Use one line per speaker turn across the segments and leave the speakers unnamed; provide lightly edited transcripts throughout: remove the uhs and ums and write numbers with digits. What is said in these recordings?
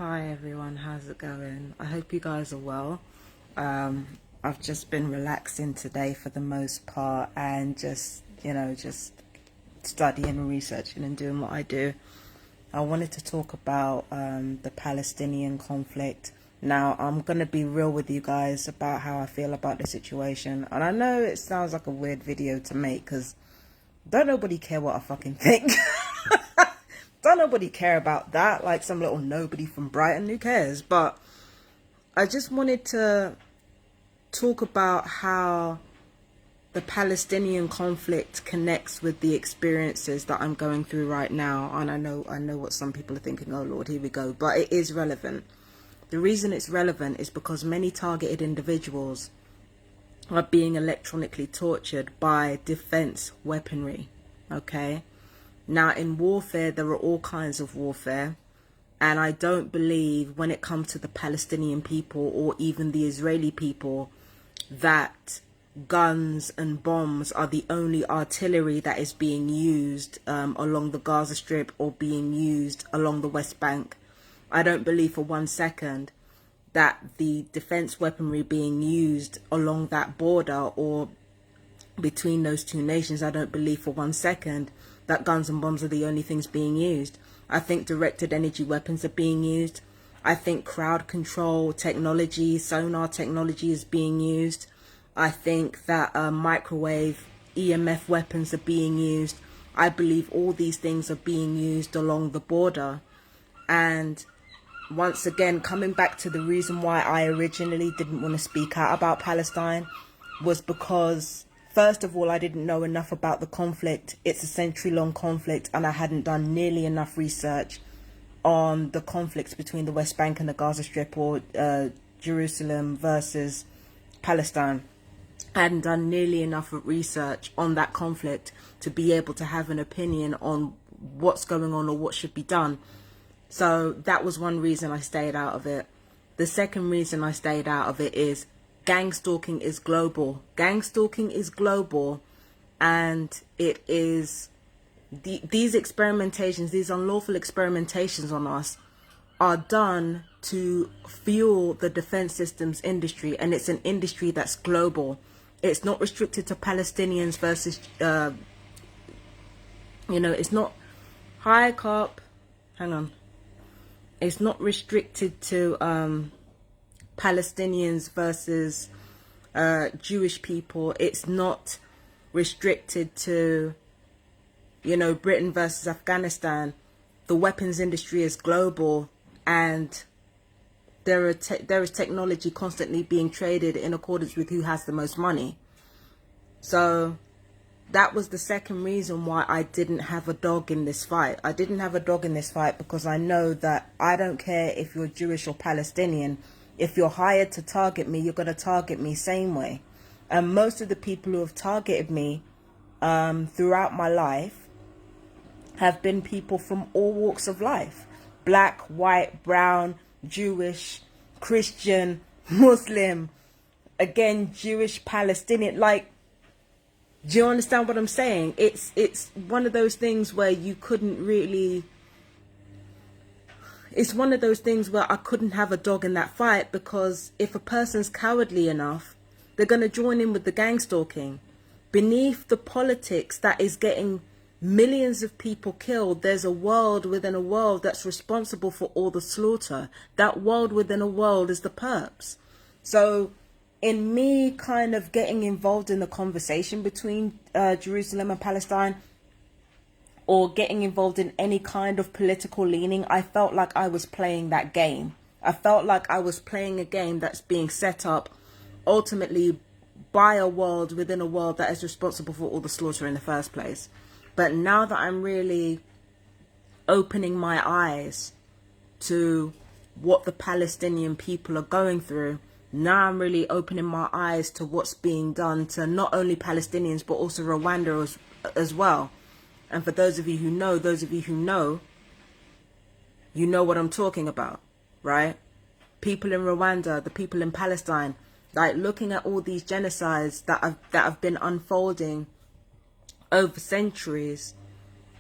Hi everyone, how's it going? I hope you guys are well. I've just been relaxing today for the most part and just studying and researching and doing what I do. I wanted to talk about the Palestinian conflict. Now, I'm going to be real with you guys about how I feel about the situation. And I know it sounds like a weird video to make because don't nobody care what I fucking think. Don't nobody care about that, like some little nobody from Brighton, who cares? But I just wanted to talk about how the Palestinian conflict connects with the experiences that I'm going through right now. And I know what some people are thinking, oh Lord, here we go. But it is relevant. The reason it's relevant is because many targeted individuals are being electronically tortured by defense weaponry, okay? Now, in warfare, there are all kinds of warfare. And I don't believe when it comes to the Palestinian people or even the Israeli people that guns and bombs are the only artillery that is being used along the Gaza Strip or being used along the West Bank. I don't believe for 1 second that the defense weaponry being used along that border or between those two nations, I don't believe for 1 second that guns and bombs are the only things being used. I think directed energy weapons are being used. I think crowd control technology, sonar technology is being used. I think that microwave EMF weapons are being used. I believe all these things are being used along the border. And once again, coming back to the reason why I originally didn't want to speak out about Palestine was because, first of all, I didn't know enough about the conflict. It's a century-long conflict, and I hadn't done nearly enough research on the conflicts between the West Bank and the Gaza Strip, or Jerusalem versus Palestine. I hadn't done nearly enough research on that conflict to be able to have an opinion on what's going on or what should be done. So that was one reason I stayed out of it. The second reason I stayed out of it is gang stalking is global. Gang stalking is global, and it is these experimentations, these unlawful experimentations on us are done to fuel the defense systems industry, and it's an industry that's global. It's not restricted to Palestinians versus it's not high cop. Hang on. It's not restricted to Palestinians versus Jewish people. It's not restricted to, Britain versus Afghanistan. The weapons industry is global, and there is technology constantly being traded in accordance with who has the most money. So that was the second reason why I didn't have a dog in this fight. I didn't have a dog in this fight because I know that I don't care if you're Jewish or Palestinian. If you're hired to target me, you're going to target me same way. And most of the people who have targeted me throughout my life have been people from all walks of life. Black, white, brown, Jewish, Christian, Muslim, again, Jewish, Palestinian. Like, do you understand what I'm saying? It's one of those things where you couldn't really... It's one of those things where I couldn't have a dog in that fight, because if a person's cowardly enough, they're going to join in with the gang stalking. Beneath the politics that is getting millions of people killed, there's a world within a world that's responsible for all the slaughter. That world within a world is the perps. So in me kind of getting involved in the conversation between Jerusalem and Palestine, or getting involved in any kind of political leaning, I felt like I was playing that game. I felt like I was playing a game that's being set up ultimately by a world within a world that is responsible for all the slaughter in the first place. But now that I'm really opening my eyes to what the Palestinian people are going through, now I'm really opening my eyes to what's being done to not only Palestinians, but also Rwanda as well. And for those of you who know, you know what I'm talking about, right? People in Rwanda, the people in Palestine, like looking at all these genocides that have been unfolding over centuries.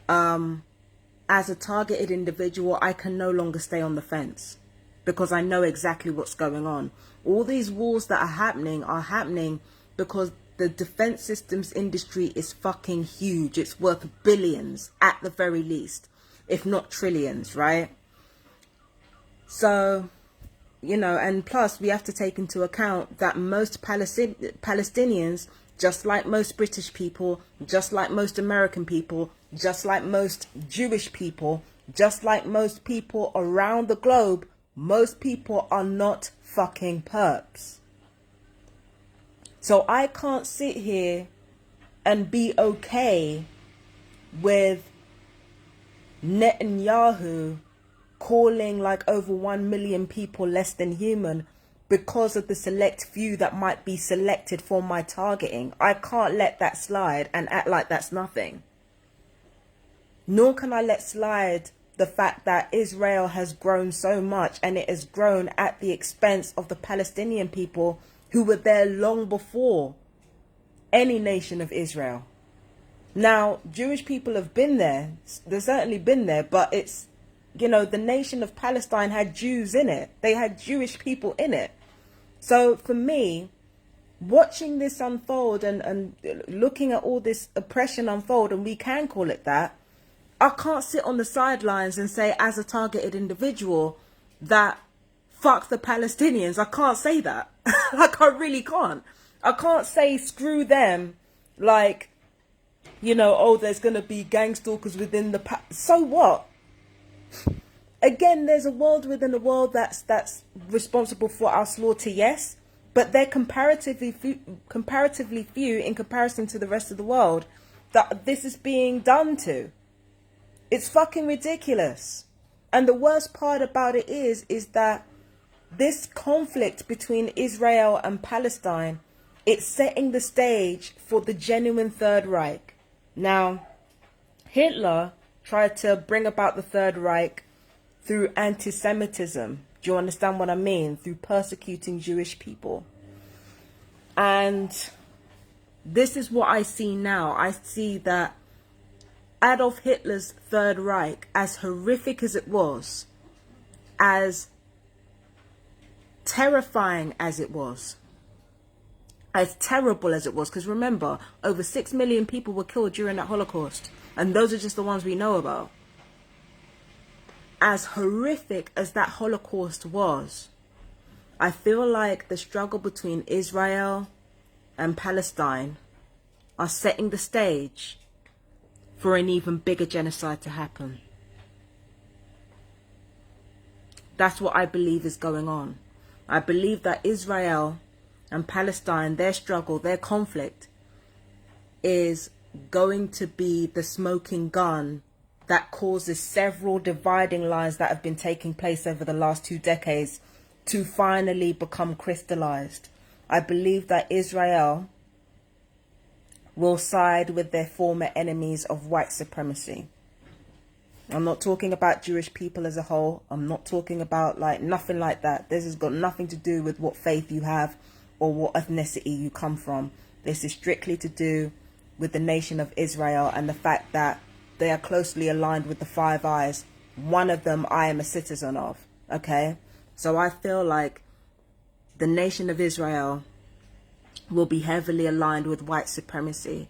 As a targeted individual, I can no longer stay on the fence. because I know exactly what's going on. All these wars that are happening because the defense systems industry is fucking huge. It's worth billions at the very least, if not trillions, right? So, you know, and plus we have to take into account that most Palestinians, just like most British people, just like most American people, just like most Jewish people, just like most people around the globe, most people are not fucking perps. So I can't sit here and be okay with Netanyahu calling like over 1 million people less than human because of the select few that might be selected for my targeting. I can't let that slide and act like that's nothing. Nor can I let slide the fact that Israel has grown so much, and it has grown at the expense of the Palestinian people who were there long before any nation of Israel. Now, Jewish people have been there. They've certainly been there, but it's, you know, the nation of Palestine had Jews in it. They had Jewish people in it. So for me, watching this unfold and looking at all this oppression unfold, and we can call it that, I can't sit on the sidelines and say as a targeted individual that fuck the Palestinians. I can't say that. Like, I really can't. I can't say screw them, like, you know, oh, there's going to be gang stalkers within the... So what? Again, there's a world within a world that's responsible for our slaughter, yes. But they're comparatively few in comparison to the rest of the world that this is being done to. It's fucking ridiculous. And the worst part about it is that this conflict between Israel and Palestine, it's setting the stage for the genuine Third Reich. Now, Hitler tried to bring about the Third Reich through anti-Semitism. Do you understand what I mean? Through persecuting Jewish people. And this is what I see now. I see that Adolf Hitler's Third Reich, as horrific as it was, as terrifying as it was, as terrible as it was, because remember, over 6 million people were killed during that Holocaust, and those are just the ones we know about. As horrific as that Holocaust was, I feel like the struggle between Israel and Palestine are setting the stage for an even bigger genocide to happen. That's what I believe is going on. I believe that Israel and Palestine, their struggle, their conflict, is going to be the smoking gun that causes several dividing lines that have been taking place over the last 2 decades to finally become crystallized. I believe that Israel will side with their former enemies of white supremacy. I'm not talking about Jewish people as a whole. I'm not talking about like nothing like that. This has got nothing to do with what faith you have or what ethnicity you come from. This is strictly to do with the nation of Israel and the fact that they are closely aligned with the Five Eyes. One of them I am a citizen of. Okay? So I feel like the nation of Israel will be heavily aligned with white supremacy,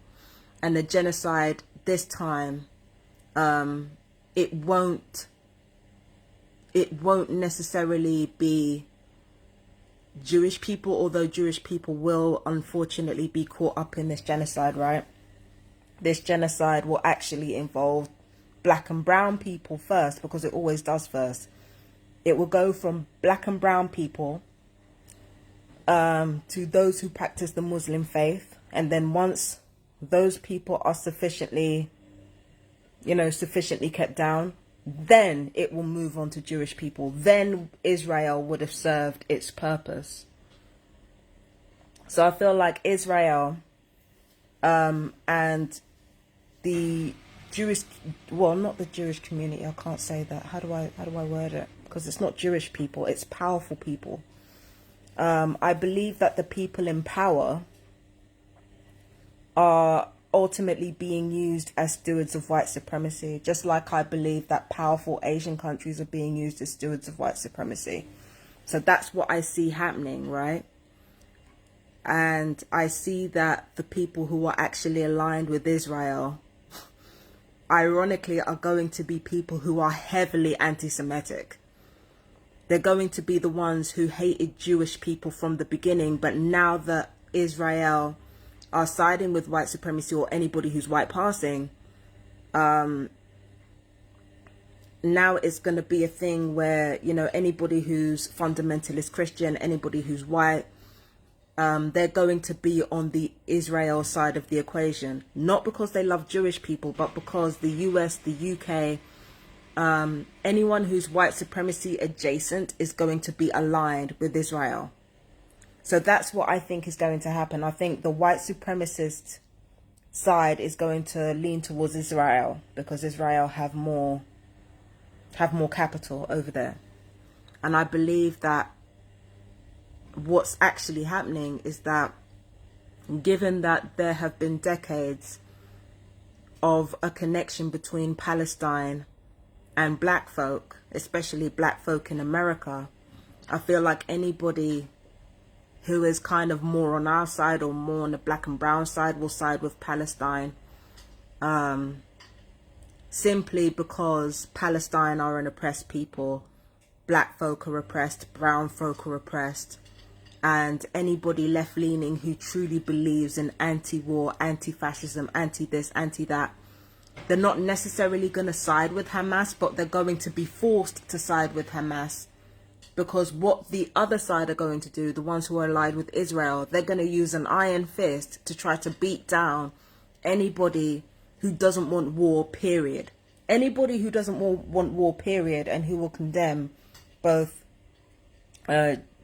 and the genocide this time, it won't necessarily be Jewish people, although Jewish people will unfortunately be caught up in this genocide, right? This genocide will actually involve black and brown people first, because it always does first. It will go from black and brown people to those who practice the Muslim faith, and then once those people are sufficiently kept down, then it will move on to Jewish people. Then Israel would have served its purpose. So I feel like Israel and the Jewish, well, not the Jewish community, I can't say that. How do I word it? Because it's not Jewish people, it's powerful people. I believe that the people in power are ultimately being used as stewards of white supremacy, just like I believe that powerful Asian countries are being used as stewards of white supremacy. So that's what I see happening, right? And I see that the people who are actually aligned with Israel, ironically, are going to be people who are heavily anti-Semitic. They're going to be the ones who hated Jewish people from the beginning, but now that Israel are siding with white supremacy, or anybody who's white passing, now it's going to be a thing where, you know, anybody who's fundamentalist Christian, anybody who's white, they're going to be on the Israel side of the equation, not because they love Jewish people, but because the US, the UK, anyone who's white supremacy adjacent is going to be aligned with Israel. So that's what I think is going to happen. I think the white supremacist side is going to lean towards Israel, because Israel have more capital over there. And I believe that what's actually happening is that, given that there have been decades of a connection between Palestine and black folk, especially black folk in America, I feel like anybody who is kind of more on our side or more on the black and brown side will side with Palestine, simply because Palestine are an oppressed people, black folk are oppressed, brown folk are oppressed, and anybody left-leaning who truly believes in anti-war, anti-fascism, anti-this, anti-that, they're not necessarily going to side with Hamas, but they're going to be forced to side with Hamas. Because what the other side are going to do, the ones who are allied with Israel, they're going to use an iron fist to try to beat down anybody who doesn't want war, period. Anybody who doesn't want war, period, and who will condemn both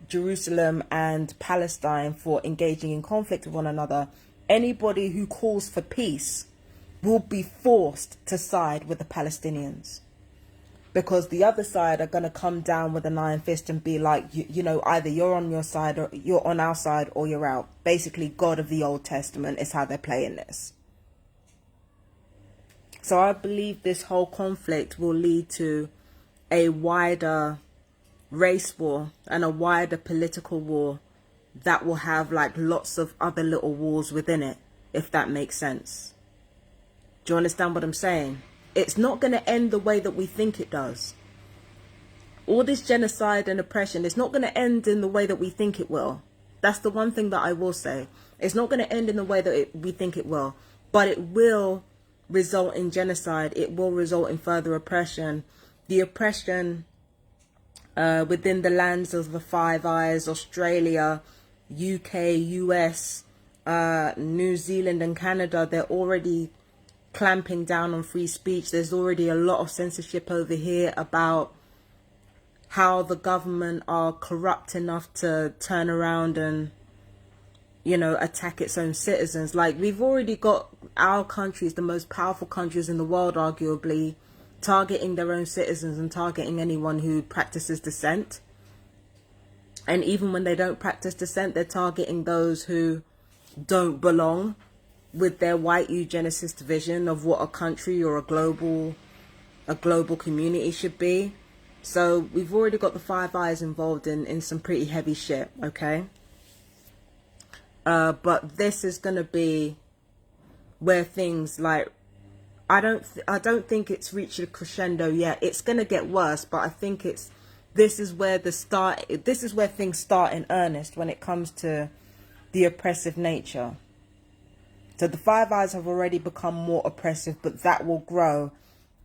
Jerusalem and Palestine for engaging in conflict with one another, anybody who calls for peace will be forced to side with the Palestinians. Because the other side are going to come down with an iron fist and be like, you know, either you're on your side or you're on our side or you're out. Basically, God of the Old Testament is how they're playing this. So I believe this whole conflict will lead to a wider race war and a wider political war that will have like lots of other little wars within it, if that makes sense. Do you understand what I'm saying? It's not going to end the way that we think it does. All this genocide and oppression, it's not going to end in the way that we think it will. That's the one thing that I will say. It's not going to end in the way that we think it will. But it will result in genocide. It will result in further oppression. The oppression within the lands of the Five Eyes, Australia, UK, US, New Zealand and Canada, they're already clamping down on free speech. There's already a lot of censorship over here about how the government are corrupt enough to turn around and, you know, attack its own citizens. Like, we've already got our countries, the most powerful countries in the world, arguably, targeting their own citizens and targeting anyone who practices dissent. And even when they don't practice dissent, they're targeting those who don't belong with their white eugenicist vision of what a country or a global community should be. So we've already got the Five Eyes involved in some pretty heavy shit, okay? But this is going to be where things like, I don't think it's reached a crescendo yet. It's going to get worse, but I think this is where things start in earnest when it comes to the oppressive nature. So the Five Eyes have already become more oppressive, but that will grow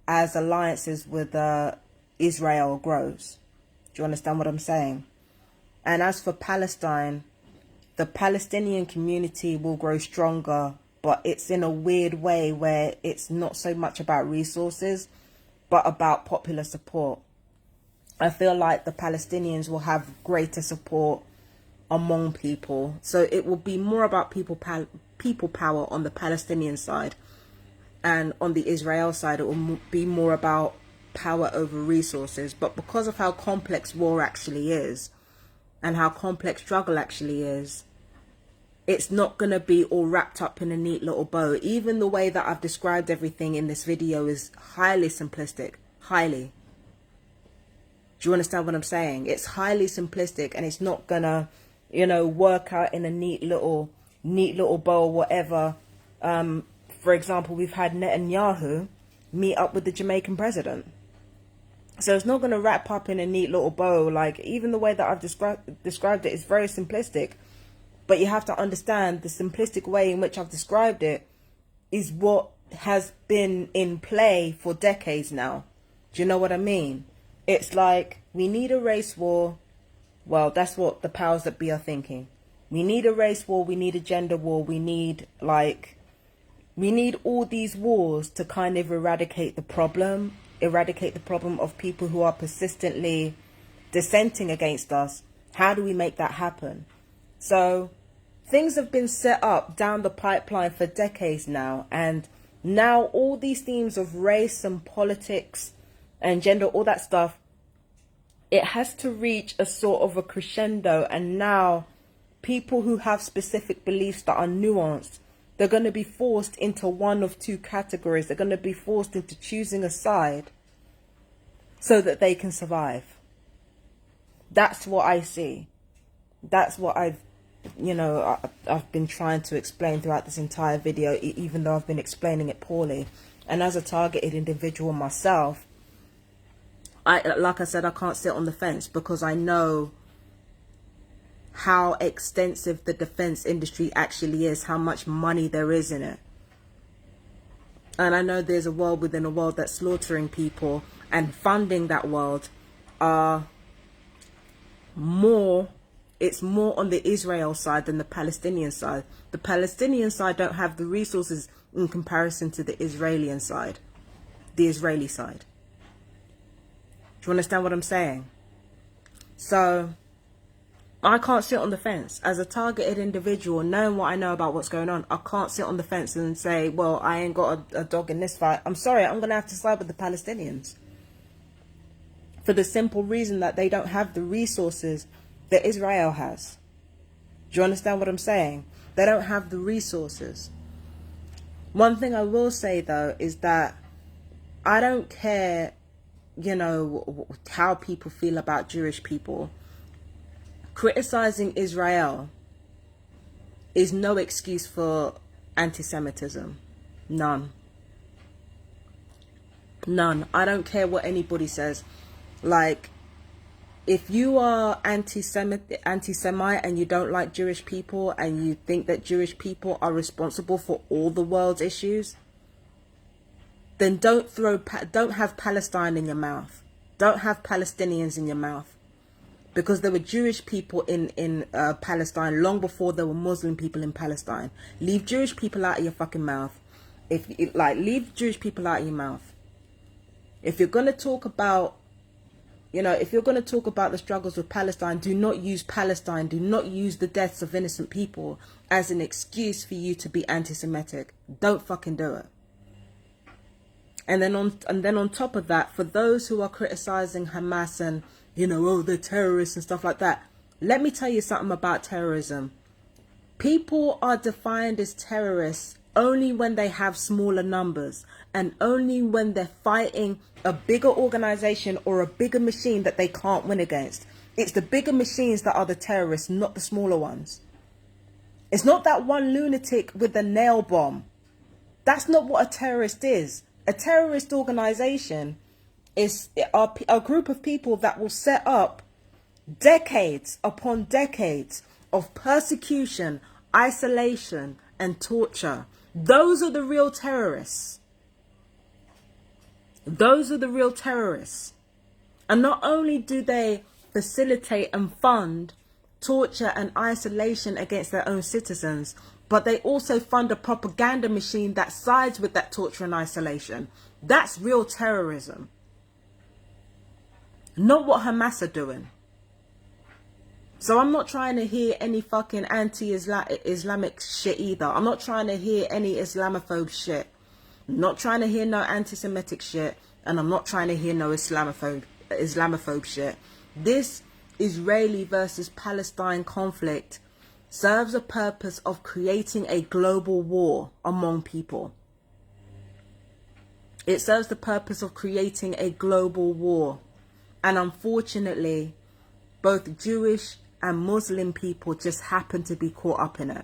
as alliances with Israel grows. Do you understand what I'm saying? And as for Palestine, the Palestinian community will grow stronger, but it's in a weird way where it's not so much about resources, but about popular support. I feel like the Palestinians will have greater support among people. So it will be more about people power on the Palestinian side, and on the Israel side it will be more about power over resources. But because of how complex war actually is and how complex struggle actually is, It's not going to be all wrapped up in a neat little bow. Even the way that I've described everything in this video is highly simplistic. Highly. Do you understand what I'm saying? It's highly simplistic, and it's not going to, you know, work out in a neat little bow or whatever. For example, we've had Netanyahu meet up with the Jamaican president. So it's not going to wrap up in a neat little bow. Like, even the way that I've described it is very simplistic. But you have to understand the simplistic way in which I've described it is what has been in play for decades now. Do you know what I mean? It's like, we need a race war. Well, that's what the powers that be are thinking. We need a race war. We need a gender war. We need all these wars to kind of eradicate the problem of people who are persistently dissenting against us. How do we make that happen? So things have been set up down the pipeline for decades now, and now all these themes of race and politics and gender, all that stuff, it has to reach a sort of a crescendo. And now people who have specific beliefs that are nuanced, they're going to be forced into one of two categories. They're going to be forced into choosing a side so that they can survive. That's what I see. That's what I've been trying to explain throughout this entire video, even though I've been explaining it poorly. And as a targeted individual myself, like I said, I can't sit on the fence, because I know how extensive the defense industry actually is, how much money there is in it. And I know there's a world within a world that's slaughtering people, and funding that world it's more on the Israel side than the Palestinian side. The Palestinian side don't have the resources in comparison to the Israeli side. The Israeli side. Do you understand what I'm saying? So I can't sit on the fence. As a targeted individual, knowing what I know about what's going on, I can't sit on the fence and say, well, I ain't got a dog in this fight. I'm sorry, I'm going to have to side with the Palestinians. For the simple reason that they don't have the resources that Israel has. Do you understand what I'm saying? They don't have the resources. One thing I will say, though, is that I don't care, you know, how people feel about Jewish people. Criticizing Israel is no excuse for anti-Semitism. None. None. I don't care what anybody says. Like, if you are anti-Semite and you don't like Jewish people, and you think that Jewish people are responsible for all the world's issues, then don't have Palestine in your mouth. Don't have Palestinians in your mouth. Because there were Jewish people in Palestine long before there were Muslim people in Palestine. Leave Jewish people out of your fucking mouth. Leave Jewish people out of your mouth. If you're going to talk about, if you're going to talk about the struggles with Palestine, do not use Palestine. Do not use the deaths of innocent people as an excuse for you to be anti-Semitic. Don't fucking do it. And then on top of that, for those who are criticizing Hamas and, they're terrorists and stuff like that, let me tell you something about terrorism. People are defined as terrorists only when they have smaller numbers, and only when they're fighting a bigger organization or a bigger machine that they can't win against. It's the bigger machines that are the terrorists, not the smaller ones. It's not that one lunatic with a nail bomb. That's not what a terrorist is. A terrorist organization is a group of people that will set up decades upon decades of persecution, isolation, and torture. Those are the real terrorists. Those are the real terrorists. And not only do they facilitate and fund torture and isolation against their own citizens, but they also fund a propaganda machine that sides with that torture and isolation. That's real terrorism. Not what Hamas are doing. So I'm not trying to hear any fucking anti-Islamic shit either. I'm not trying to hear any Islamophobe shit. I'm not trying to hear no anti-Semitic shit. And I'm not trying to hear no Islamophobe shit. This Israeli versus Palestine conflict serves a purpose of creating a global war among people. It serves the purpose of creating a global war. And unfortunately, both Jewish and Muslim people just happen to be caught up in it.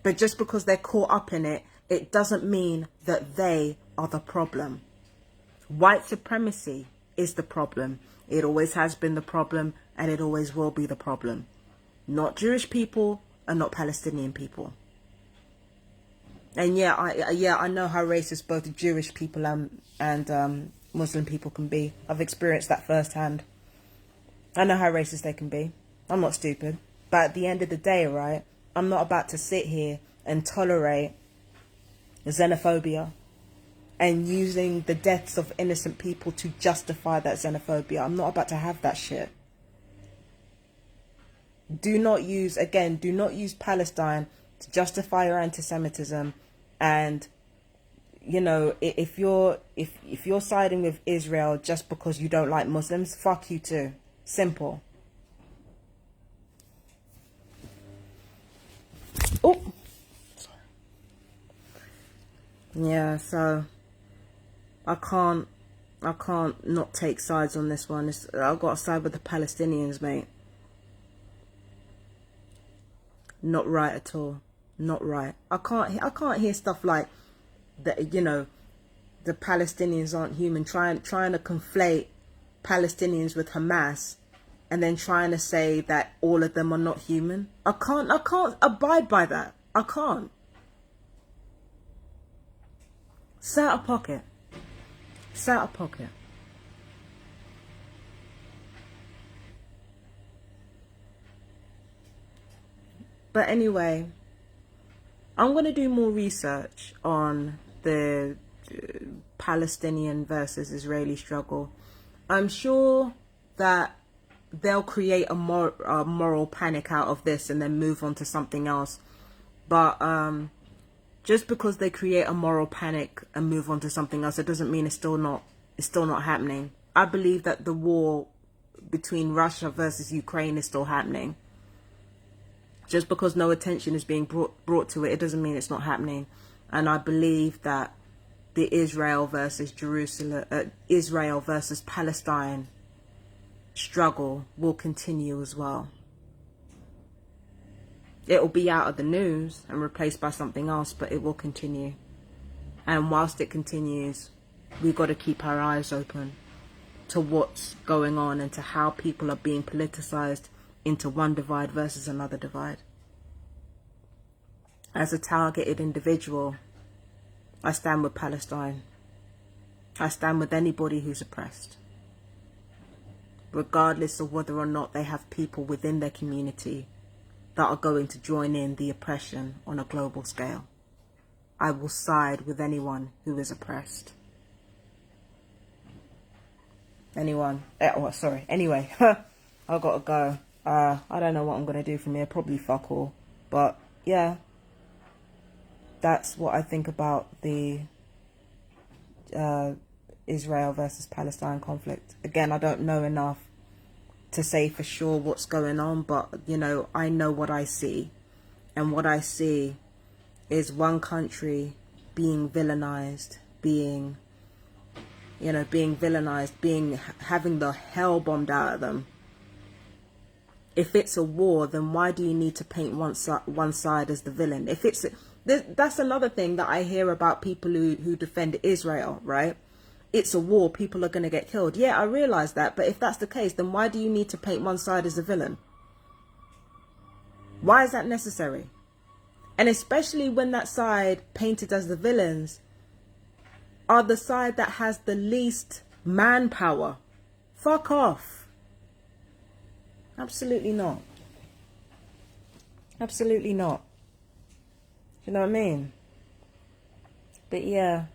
But just because they're caught up in it, it doesn't mean that they are the problem. White supremacy is the problem. It always has been the problem, and it always will be the problem. Not Jewish people and not Palestinian people. And yeah, I know how racist both Jewish people and Muslim people can be. I've experienced that firsthand. I know how racist they can be. I'm not stupid. But at the end of the day, right, I'm not about to sit here and tolerate xenophobia and using the deaths of innocent people to justify that xenophobia. I'm not about to have that shit. Do not use Palestine to justify your anti-Semitism. And, you know, if you're siding with Israel just because you don't like Muslims, fuck you too. Simple. Oh, yeah. So I can't not take sides on this one. I've got to side with the Palestinians, mate. Not right at all. Not right. I can't hear stuff like that. You know, the Palestinians aren't human. Trying to conflate Palestinians with Hamas, and then trying to say that all of them are not human. I can't abide by that. I can't. Stay out of pocket. Stay out of pocket. But anyway, I'm going to do more research on the Palestinian versus Israeli struggle. I'm sure that they'll create a moral panic out of this and then move on to something else. But just because they create a moral panic and move on to something else, it doesn't mean it's still not happening. I believe that the war between Russia versus Ukraine is still happening. Just because no attention is being brought to it, it doesn't mean it's not happening. And I believe that the Israel versus Palestine struggle will continue as well. It will be out of the news and replaced by something else, but it will continue. And whilst it continues, we've got to keep our eyes open to what's going on and to how people are being politicized into one divide versus another divide. As a targeted individual, I stand with Palestine. I stand with anybody who's oppressed, regardless of whether or not they have people within their community that are going to join in the oppression on a global scale. I will side with anyone who is oppressed. Anyway, I gotta go. I don't know what I'm gonna do from here. Probably fuck all. But yeah, that's what I think about the Israel versus Palestine conflict. Again, I don't know enough to say for sure what's going on, but you know, I know what I see, and what I see is one country being villainized, having the hell bombed out of them. If it's a war, then why do you need to paint one side as the villain? If it's that's another thing that I hear about people who defend Israel, right? It's a war, people are going to get killed. Yeah, I realize that, but if that's the case, then why do you need to paint one side as the villain? Why is that necessary? And especially when that side painted as the villains are the side that has the least manpower. Fuck off. Absolutely not. Absolutely not. You know what I mean? But yeah,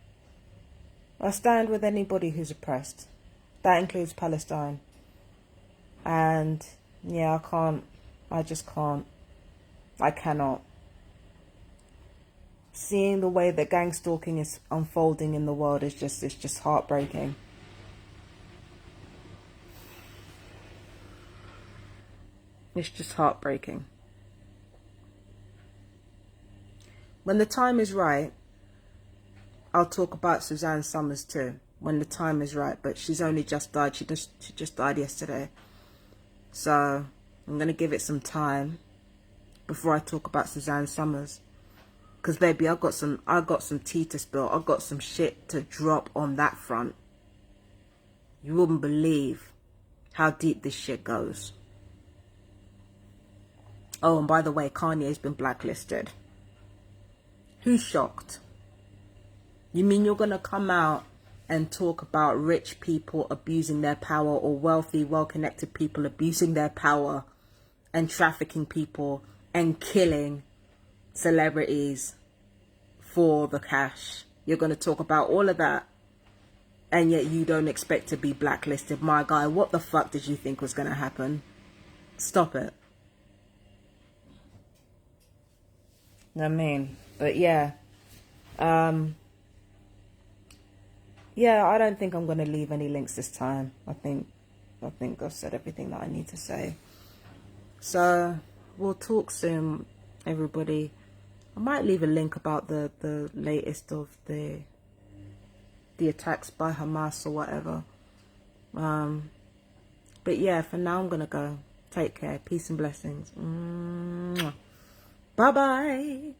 I stand with anybody who's oppressed. That includes Palestine. And yeah, I just can't. I cannot. Seeing the way that gang stalking is unfolding in the world is just heartbreaking. It's just heartbreaking. When the time is right, I'll talk about Suzanne Summers too. When the time is right, but she's only just died. She just died yesterday. So I'm going to give it some time before I talk about Suzanne Summers. Because baby, I got some tea to spill. I got some shit to drop on that front. You wouldn't believe how deep this shit goes. Oh, and by the way, Kanye's been blacklisted. Who's shocked? You mean you're going to come out and talk about rich people abusing their power, or wealthy, well-connected people abusing their power and trafficking people and killing celebrities for the cash? You're going to talk about all of that, and yet you don't expect to be blacklisted. My guy, what the fuck did you think was going to happen? Stop it. I mean, but yeah. Yeah, I don't think I'm going to leave any links this time. I think I've said everything that I need to say. So we'll talk soon, everybody. I might leave a link about the latest of the attacks by Hamas or whatever. But yeah, for now I'm going to go. Take care. Peace and blessings. Bye-bye.